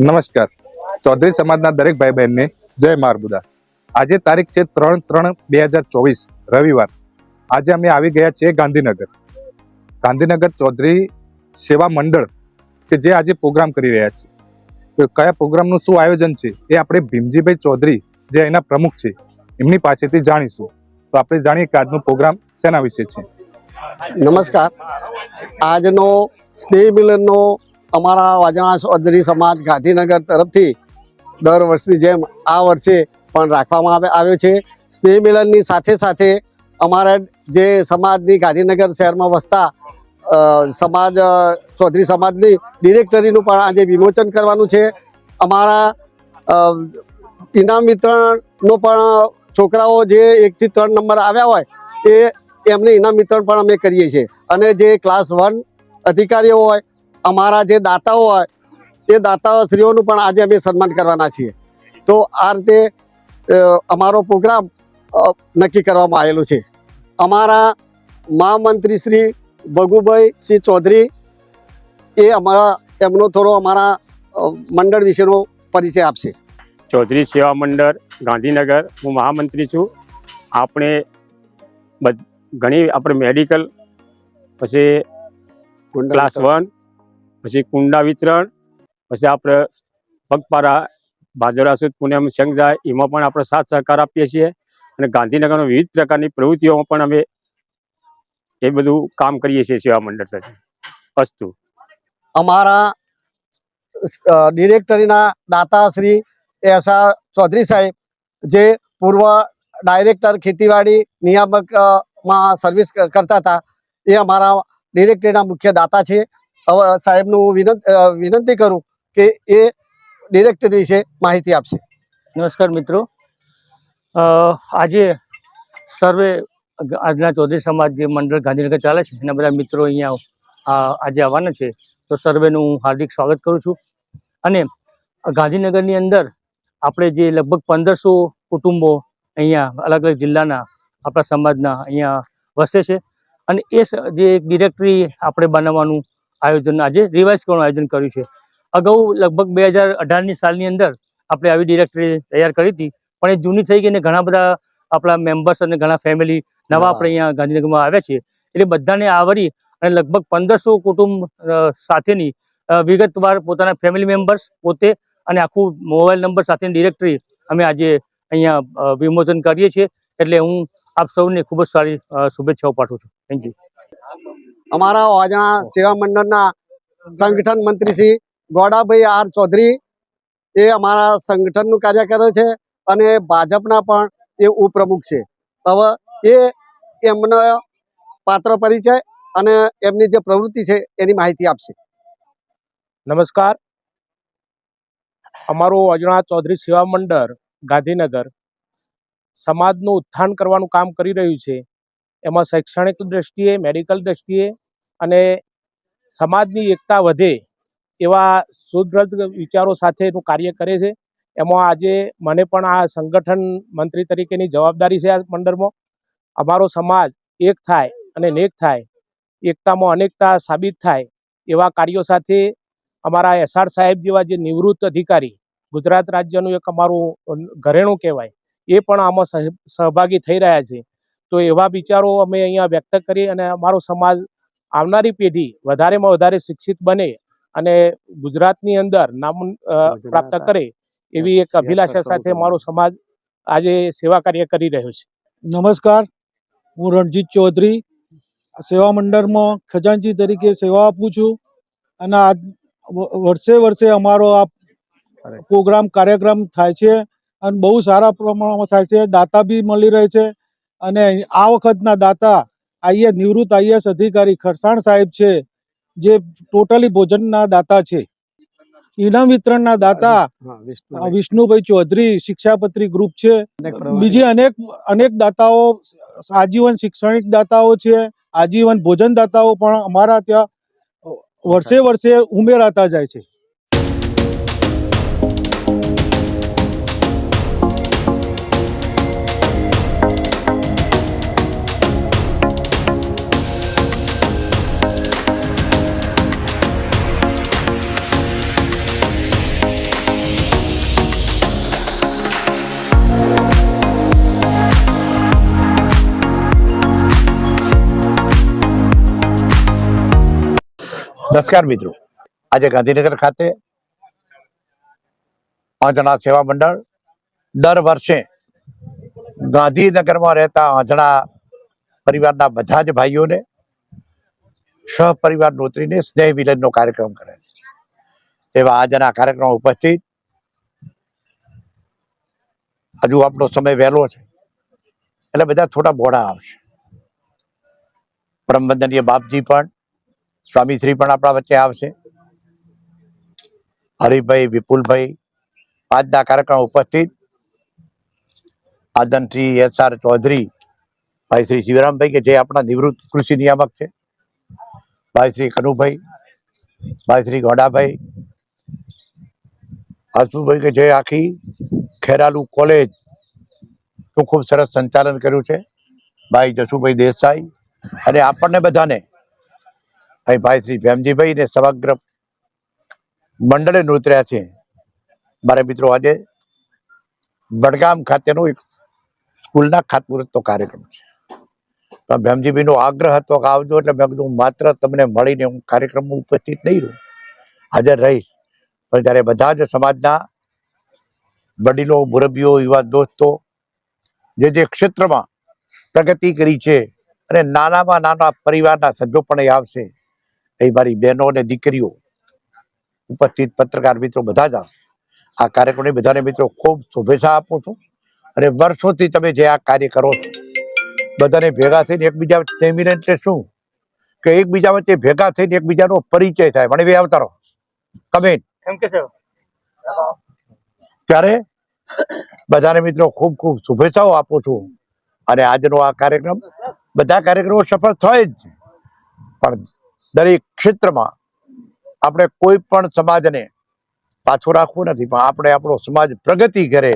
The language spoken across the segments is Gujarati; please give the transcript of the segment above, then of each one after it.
નમસ્કાર. ચૌધરી સમાજના દરેક ભાઈ બહેનને જય મારબુદા. આજે તારીખ છે 3/3/2024 રવિવાર. આજે અમે આવી ગયા છીએ ગાંધીનગર ચૌધરી સેવા મંડળ કે જે આજે પ્રોગ્રામ કરી રહ્યા છે. તો કયા પ્રોગ્રામનું શું આયોજન છે એ આપણે ભીમજીભાઈ ચૌધરી જે એના પ્રમુખ છે એમની પાસેથી જાણીશું. તો આપણે જાણીએ કે આજનો પ્રોગ્રામ શેના વિશે છે. નમસ્કાર. આજનો સ્નેહ મિલનનો અમારા વાજણા ચૌધરી સમાજ ગાંધીનગર તરફથી દર વર્ષની જેમ આ વર્ષે પણ રાખવામાં આવ્યો છે. સ્નેહ મિલનની સાથે સાથે અમારા જે સમાજની ગાંધીનગર શહેરમાં વસતા સમાજ ચૌધરી સમાજની ડિરેક્ટરીનું પણ આજે વિમોચન કરવાનું છે. અમારા ઇનામ વિતરણનો પણ છોકરાઓ જે 1 થી 3 નંબર આવ્યા હોય એમને ઇનામ વિતરણ પણ અમે કરીએ છીએ. અને જે ક્લાસ 1 અધિકારીઓ હોય, અમારા જે દાતાઓ હોય એ દાતાશ્રીઓનું પણ આજે અમે સન્માન કરવાના છીએ. તો આ રીતે અમારો પ્રોગ્રામ નક્કી કરવામાં આવેલો છે. અમારા મહામંત્રી શ્રી ભગુભાઈ સિંહ ચૌધરી એમનો થોડો અમારા મંડળ વિશેનો પરિચય આપશે. ચૌધરી સેવા મંડળ ગાંધીનગર, હું મહામંત્રી છું. આપણે ઘણી મેડિકલ, પછી ક્લાસ 1, પછી કુંડા વિતરણ, પછી આપણે પગપાળા ભાજરા સુધ પુણ્યમ સંઘ જાય એમાં પણ આપણે સાથ સહકાર આપીએ છીએ. અને ગાંધીનગરમાં વિવિધ પ્રકારની પ્રવૃત્તિઓમાં પણ અમે એ બધું કામ કરીએ છીએ સેવા મંડળ સાથે. અસ્તુ. અમારા ડિરેક્ટરીના દાતા શ્રી એસ.આર. ચૌધરી સાહેબ, જે પૂર્વ ડાયરેક્ટર ખેતીવાડી નિયામકમાં સર્વિસ કરતા હતા, એ અમારા ડિરેક્ટરીના મુખ્ય દાતા છે. હવે સાહેબનું વિનંતી કરું કે એ ડિરેક્ટરી વિશે માહિતી આપશે. નમસ્કાર મિત્રો. આજે સર્વે આજના ચૌધરી સમાજ જે મંડળ ગાંધીનગર ચાલે છે એના બધા મિત્રો અહીંયા આજે આવવાના છે. તો સર્વેનું હું હાર્દિક સ્વાગત કરું છું. અને ગાંધીનગરની અંદર આપણે જે લગભગ 1500 કુટુંબો અહીંયા અલગ અલગ જિલ્લાના આપણા સમાજના અહીંયા વસે છે. અને એ જે ડિરેક્ટરી આપણે બનાવવાનું આયોજન આજે રિવાઇઝ કરવાનું આયોજન કર્યું છે. અગાઉ લગભગ 2018ની સાલની અંદર આપણે આવી ડિરેક્ટરી તૈયાર કરી હતી, પણ એ જૂની થઈ ગઈ ને ઘણા બધા આપણા મેમ્બર્સ અને ઘણા ફેમિલી નવા આપણે અહીંયા ગાંધીનગરમાં આવ્યા છે. એટલે બધાને આવરી અને લગભગ 1500 કુટુંબ સાથેની વિગતવાર પોતાના ફેમિલી મેમ્બર્સ પોતે અને આખું મોબાઈલ નંબર સાથેની ડિરેક્ટરી અમે આજે અહીંયા વિમોચન કરીએ છીએ. એટલે હું આપ સૌને ખૂબ જ સારી શુભેચ્છાઓ પાઠવું છું. Thank you. અમારા વાજણા સેવા મંડળના સંગઠન મંત્રી શ્રી ગોડાભાઈ આર ચૌધરી એ અમારા સંગઠનનું કાર્ય કરે છે અને ભાજપના પણ એ ઉપપ્રમુખ છે. હવે એમનો પાત્ર પરિચય અને એમની જે પ્રવૃત્તિ છે એની માહિતી આપશે. નમસ્કાર. અમારું વાજણા ચૌધરી સેવા મંડળ ગાંધીનગર સમાજનું ઉત્થાન કરવાનું કામ કરી રહ્યું છે. એમાં શૈક્ષણિક દ્રષ્ટિએ, મેડિકલ દ્રષ્ટિએ અને સમાજની એકતા વધે એવા સુદ્રઢ વિચારો સાથેનું કાર્ય કરે છે. એમાં આજે મને પણ આ સંગઠન મંત્રી તરીકેની જવાબદારી છે. આ મંડળમાં અમારો સમાજ એક થાય અને નેક થાય, એકતામાં અનેકતા સાબિત થાય એવા કાર્યો સાથે અમારા એસ.આર. સાહેબ જેવા જે નિવૃત્ત અધિકારી, ગુજરાત રાજ્યનું એક અમારું ઘરેણું કહેવાય, એ પણ આમાં સહભાગી થઈ રહ્યા છે. તો એવા વિચારો અમે અહીંયા વ્યક્ત કરી અને અમારો સમાજ આવનારી પેઢી વધારેમાં વધારે શિક્ષિત બને અને ગુજરાતની અંદર નામ પ્રાપ્ત કરે એવી એક અભિલાષા સાથે અમારો સમાજ આજે સેવા કાર્ય કરી રહ્યો છે. નમસ્કાર. હું રણજીત ચૌધરી સેવા મંડળમાં ખજાનચી તરીકે સેવા આપું છું. અને આ વર્ષે અમારો આ પ્રોગ્રામ કાર્યક્રમ થાય છે અને બહુ સારા પ્રમાણમાં થાય છે. દાતા બી મળી રહે છે. અને આ વખતના દાતા નિવૃત્ત આઈએએસ અધિકારી ખરસાણ સાહેબ છે, જે ટોટલી ભોજનના દાતા છે. ઇનામ વિતરણના દાતા વિષ્ણુભાઈ ચૌધરી શિક્ષાપત્રી ગ્રુપ છે. બીજી અનેક દાતાઓ, આજીવન શૈક્ષણિક દાતાઓ છે, આજીવન ભોજન દાતાઓ પણ અમારા ત્યાં વર્ષે ઉમેરાતા જાય છે. નમસ્કાર મિત્રો, આજે ગાંધીનગર ખાતે આંજણા સેવા મંડળ દર વર્ષે ગાંધીનગરમાં રહેતા આંજણા પરિવારના બધા જ ભાઈઓને સહપરિવાર નોતરીને સ્નેહ મિલનનો કાર્યક્રમ કરે છે। એવા આજના કાર્યક્રમ ઉપસ્થિત, હજુ આપણો સમય વહેલો છે એટલે બધા થોડા મોડા આવશે। પરમ વંદનીય બાપજી પણ, સ્વામીશ્રી પણ આપણા વચ્ચે આવશે। હરિભાઈ, વિપુલભાઈ, આજના કાર્યક્રમ ઉપસ્થિત આદનશ્રી SR ચૌધરી, ભાઈ શ્રી શિવરામભાઈ કે જે આપણા નિવૃત્ત કૃષિ નિયામક છે, ભાઈ શ્રી કનુભાઈ, ભાઈ શ્રી ગોડાભાઈ, હસમુભાઈ કે જે આખી ખેરાલુ કોલેજ નું ખૂબ સરસ સંચાલન કર્યું છે, ભાઈ જસુભાઈ દેસાઈ, અને આપણને બધાને ભાઈ શ્રી ભેમજીભાઈ ને સમગ્ર મંડળે નોતર્યા છે। મારે મિત્રો, આજે વડગામ ખાતેનો એક સ્કૂલના ખાતમુહૂર્તનો કાર્યક્રમ છે, પણ ભેમજીભાઈનો આગ્રહ હતો કે આવજો, એટલે મેં કીધું માત્ર તમને મળીને હું કાર્યક્રમમાં ઉપસ્થિત નહીં રહું, હાજર રહીશ, પણ જ્યારે બધા જ સમાજના વડીલો, મુરબ્બીઓ, યુવા દોસ્તો જે જે ક્ષેત્રમાં પ્રગતિ કરી છે અને નાનામાં નાના પરિવારના સભ્યો પણ અહીં આવશે, એ મારી બહેનો અને દીકરીઓ, ઉપસ્થિત પત્રકાર મિત્રો બધા જ આવશે। આ કાર્યક્રમની બધાને મિત્રો ખૂબ શુભેચ્છા આપું છું, અને વર્ષોથી તમે જે આ કાર્ય કરો છો, બધાને ભેગા થઈને એકબીજા સ્નેહ મિલન એટલે શું કે એકબીજા વચ્ચે ભેગા થઈને એકબીજાનો પરિચય થાય। મને બે આવતારો કમેન્ટ ત્યારે બધાને મિત્રો ખૂબ ખૂબ શુભેચ્છાઓ આપું છું। અને આજનો આ કાર્યક્રમ, બધા કાર્યક્રમો સફળ થાય જ, પણ દરેક ક્ષેત્રમાં આપણે કોઈ પણ સમાજને પાછો રાખવું નથી, પણ આપણે આપણો સમાજ પ્રગતિ કરે,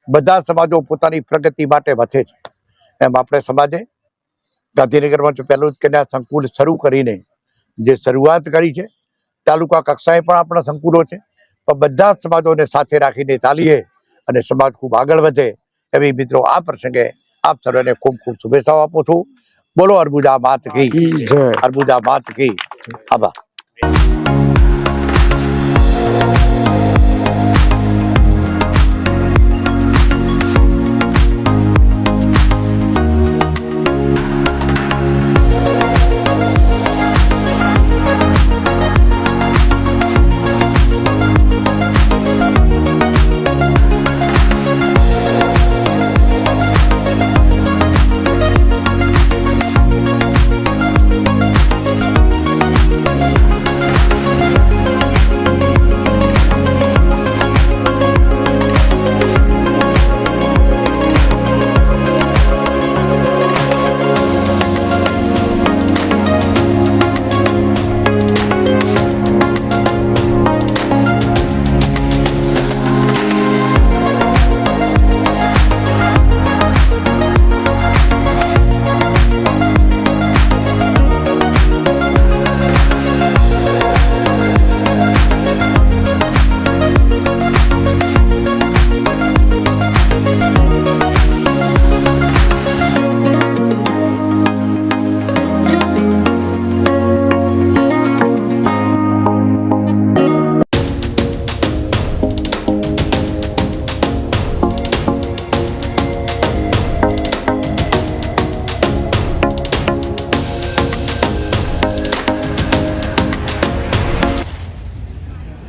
બધા સમાજો પોતાની પ્રગતિ માટે વધે છે, એમ આપણે સમાજે ગાંધીનગરમાં જો પહેલું જ કન્યા સંકુલ શરૂ કરીને જે શરૂઆત કરી છે, તાલુકા કક્ષાએ પણ આપણા સંકુલો છે, પણ બધા જ સમાજોને સાથે રાખીને ચાલીએ અને સમાજ ખૂબ આગળ વધે, એવી મિત્રો આ પ્રસંગે આપ સર્વેને ખૂબ ખૂબ શુભેચ્છાઓ આપું છું। બોલો અર્બુદા માત કી જય, અર્બુદા માત કી આભાર।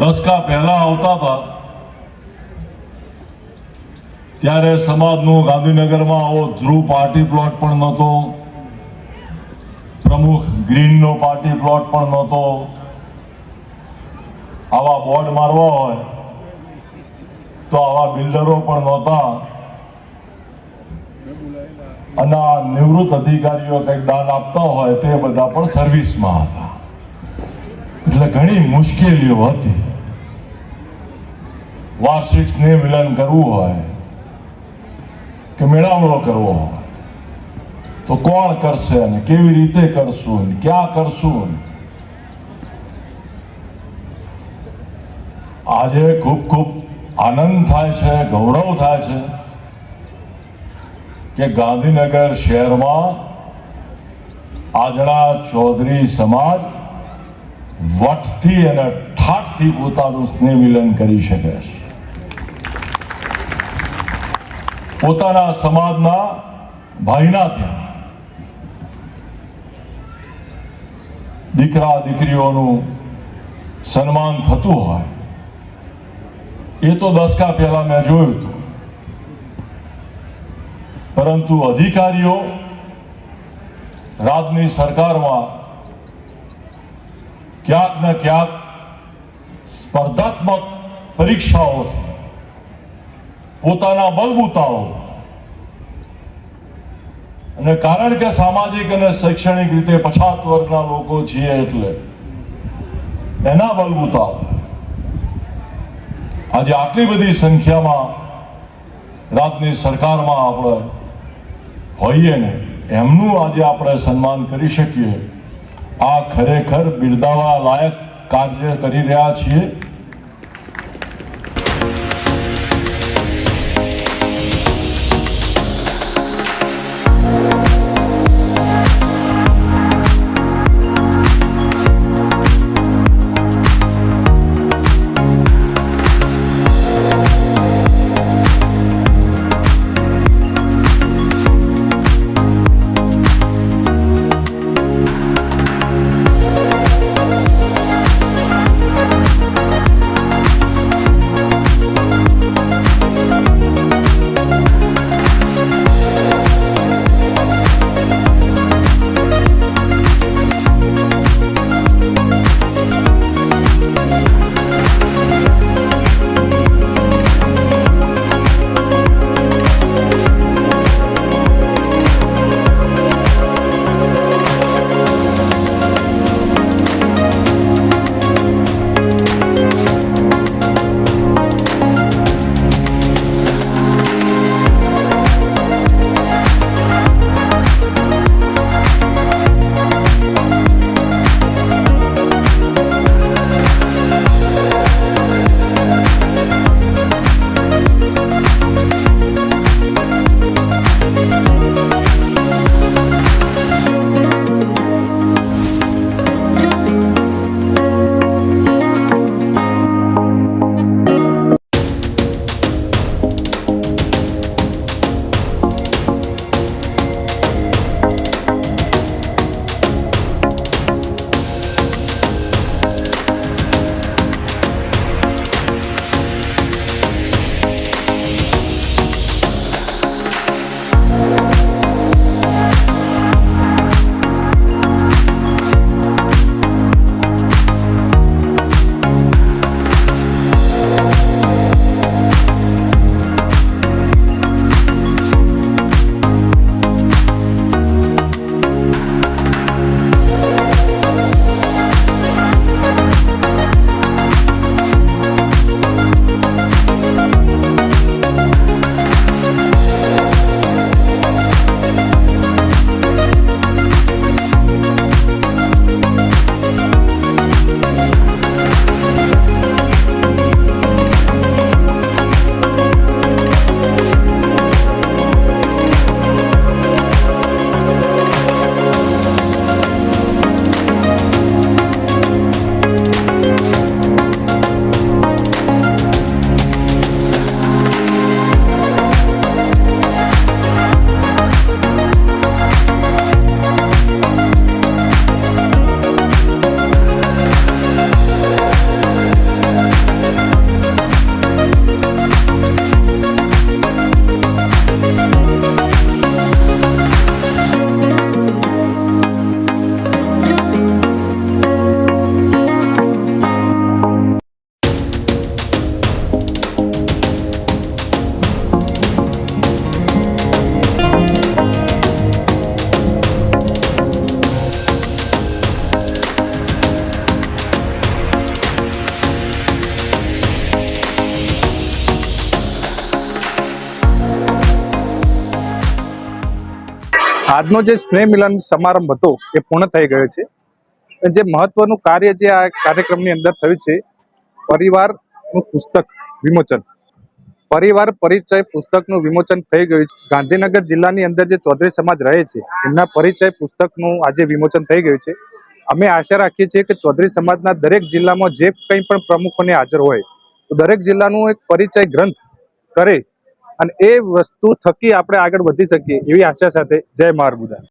દસકા પહેલા આવતા હતા ત્યારે સમાજનો ગાંધીનગરમાં આવો ધ્રુવ પાર્ટી પ્લોટ પણ નહોતો, પ્રમુખ ગ્રીનનો પાર્ટી પ્લોટ પણ નહોતો, આવા બોર્ડ મારવા હોય તો આવા બિલ્ડરો પણ નહોતા, અને આ નિવૃત્ત અધિકારીઓ કંઈક દાન આપતા હોય તે બધા પણ સર્વિસમાં હતા, એટલે ઘણી મુશ્કેલીઓ હતી। વાર્ષિક સ્નેહ મિલન કરવું હોય કે મેળાવડો કરવો હોય તો કોણ કરશે અને કેવી રીતે કરશું, ક્યાં કરશું? આજે ખૂબ ખૂબ આનંદ થાય છે, ગૌરવ થાય છે કે ગાંધીનગર શહેરમાં આંજણા ચૌધરી સમાજ વટથી અને ઠાઠથી પોતાનું સ્નેહ મિલન કરી શકે છે. પોતાના સમાજના ભાઈના ત્યાં દીકરા દીકરીઓનું સન્માન થતું હોય એ તો દશકા પહેલા મેં જોયું હતું. પરંતુ અધિકારીઓ રાજની સરકારમાં ક્યાંક ને ક્યાંક સ્પર્ધાત્મક પરીક્ષાઓથી પોતાના બલબૂતાઓ અને કારણ કે સામાજિક અને શૈક્ષણિક રીતે પછાત વર્ગના લોકો છીએ એટલે એના બલબૂતાઓ આજે આટલી બધી સંખ્યામાં રાજની સરકારમાં આપણે હોઈએ ને એમનું આજે આપણે સન્માન કરી શકીએ. આ ખરેખર બિરદાવવા લાયક કાર્ય કરી રહ્યા છીએ. આજનો જે સ્નેહ મિલન સમારંભ હતો એ પૂર્ણ થઈ ગયો છે. જે મહત્વનું કાર્ય જે આ કાર્યક્રમની અંદર થયું છે, પરિવારનું પુસ્તક વિમોચન, પરિવાર પરિચય પુસ્તકનું વિમોચન થઈ ગયું છે. ગાંધીનગર જિલ્લાની અંદર જે ચૌધરી સમાજ રહે છે એમના પરિચય પુસ્તકનું આજે વિમોચન થઈ ગયું છે. અમે આશા રાખીએ છીએ કે ચૌધરી સમાજના દરેક જિલ્લામાં જે કંઈ પણ પ્રમુખોને હાજર હોય તો દરેક જિલ્લાનું એક પરિચય ગ્રંથ કરે અને એ વસ્તુ થકી આપણે આગળ વધી શકીએ એવી આશા સાથે જય મારબુદા.